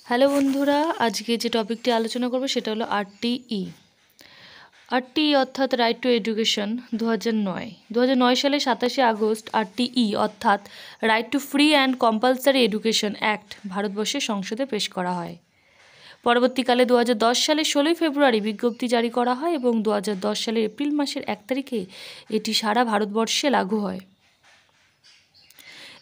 Hello বন্ধুরা, আজকে যে টপিকটি আলোচনা করব সেটা হলো আরটিই। আরটিই অর্থাৎ রাইট টু এডুকেশন 2009 সালে 27শে আগস্ট আরটিই অর্থাৎ right two free and compulsory education act ভারতবর্ষের সংসদে পেশ করা হয়। পরবর্তীকালে 2010 সালের 16ই ফেব্রুয়ারি বিজ্ঞপ্তি জারি করা হয় এবং 2010 সালের এপ্রিল মাসের 1 তারিখে এটি সারা ভারতবর্ষে লাগু হয়।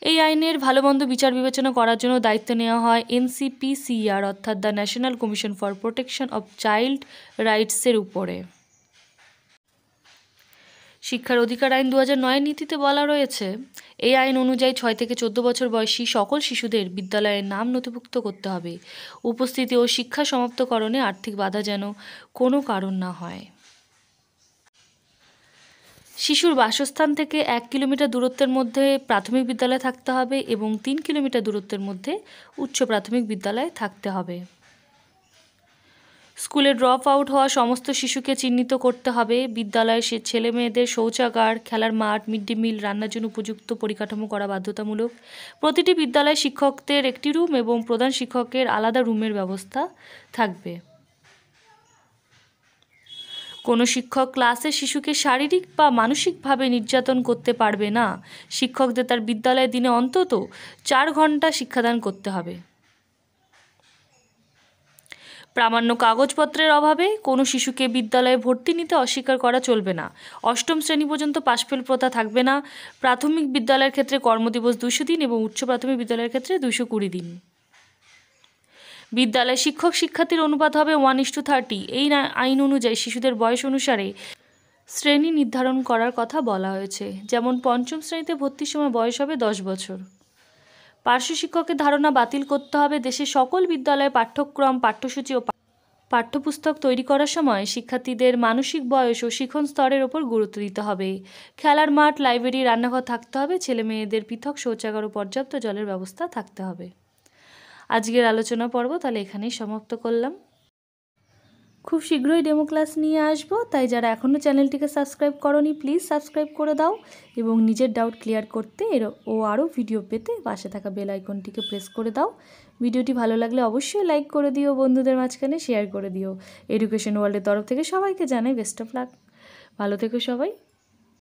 এই আইনের ভালো মন্দ বিচার বিবেচনা করার জন্য দায়িত্ব নেওয়া হয় এনসিপিসিআর অর্থাৎ the national commission for protection of child রাইটসের উপরে। শিক্ষার অধিকার আইন 2009 নীতিতে বলা রয়েছে, এই আইন অনুযায়ী 6 থেকে 14 বছর বয়সী সকল শিশুদের বিদ্যালয়ের নাম নথিভুক্ত করতে হবে। উপস্থিতি ও শিক্ষা সমাপ্তকরণে আর্থিক বাধা যেন কোনো কারণ না হয়। শিশুর বাসস্থান থেকে 1 কিলোমিটার দূরত্বের মধ্যে প্রাথমিক বিদ্যালয় থাকতে হবে এবং 3 কিলোমিটার দূরত্বের মধ্যে উচ্চ প্রাথমিক বিদ্যালয় থাকতে হবে। স্কুলে ড্রপ আউট হওয়া সমস্ত শিশুকে চিহ্নিত করতে হবে। বিদ্যালয়ে ছেলে মেয়েদের শৌচাগার, খেলার মাঠ, মিড ডে মিল, রান্নার জন্য উপযুক্ত পরিকাঠামো করা বাধ্যতামূলক। প্রতিটি বিদ্যালয়ে শিক্ষকদের একটি রুম এবং প্রধান শিক্ষকের আলাদা রুমের ব্যবস্থা থাকবে। কোনো শিক্ষক ক্লাসে শিশুকে শারীরিক বা মানসিকভাবে নির্যাতন করতে পারবে না। শিক্ষকদের তার বিদ্যালয়ের দিনে অন্তত 4 ঘন্টা শিক্ষাদান করতে হবে। প্রামাণ্য কাগজপত্রের অভাবে কোনো শিশুকে বিদ্যালয়ে ভর্তি নিতে অস্বীকার করা চলবে না। 8ম শ্রেণী পর্যন্ত পাশফেল প্রথা থাকবে না। প্রাথমিক বিদ্যালয়ের ক্ষেত্রে কর্মদিবস 200 দিন এবং উচ্চ প্রাথমিক বিদ্যালয়ের ক্ষেত্রে 220 দিন। বিদ্যালয়ে শিক্ষক শিক্ষার্থীর অনুপাত হবে 1:30। এই আইন অনুযায়ী শিশুদের বয়স অনুসারে শ্রেণী নির্ধারণ করার কথা বলা হয়েছে। যেমন 5ম শ্রেণীতে ভর্তির সময় বয়স হবে 10 বছর। পার্শ্ব শিক্ষকের ধারণা বাতিল করতে হবে। দেশের সকল বিদ্যালয়ে পাঠ্যক্রম, পাঠ্যসূচি ও পাঠ্যপুস্তক তৈরি করার সময় শিক্ষার্থীদের মানসিক বয়স ও শিখন স্তরের ওপর গুরুত্ব দিতে হবে। খেলার মাঠ, লাইব্রেরি, রান্নাঘর থাকতে হবে। ছেলে মেয়েদের পৃথক শৌচাগার ও পর্যাপ্ত জলের ব্যবস্থা থাকতে হবে। আজকের আলোচনা পর্ব তাহলে এখানেই সমাপ্ত করলাম। খুব শীঘ্রই ডেমো ক্লাস নিয়ে আসবো, তাই যারা এখনও চ্যানেলটিকে সাবস্ক্রাইব করোনি প্লিজ সাবস্ক্রাইব করে দাও এবং নিজের ডাউট ক্লিয়ার করতে ও আরও ভিডিও পেতে পাশে থাকা বেল আইকনটিকে প্রেস করে দাও। ভিডিওটি ভালো লাগলে অবশ্যই লাইক করে দিও, বন্ধুদের মাঝখানে শেয়ার করে দিও। এডুকেশন ওয়ার্ল্ডের তরফ থেকে সবাইকে জানাই বেস্ট অফ লাক। ভালো থেকো সবাই।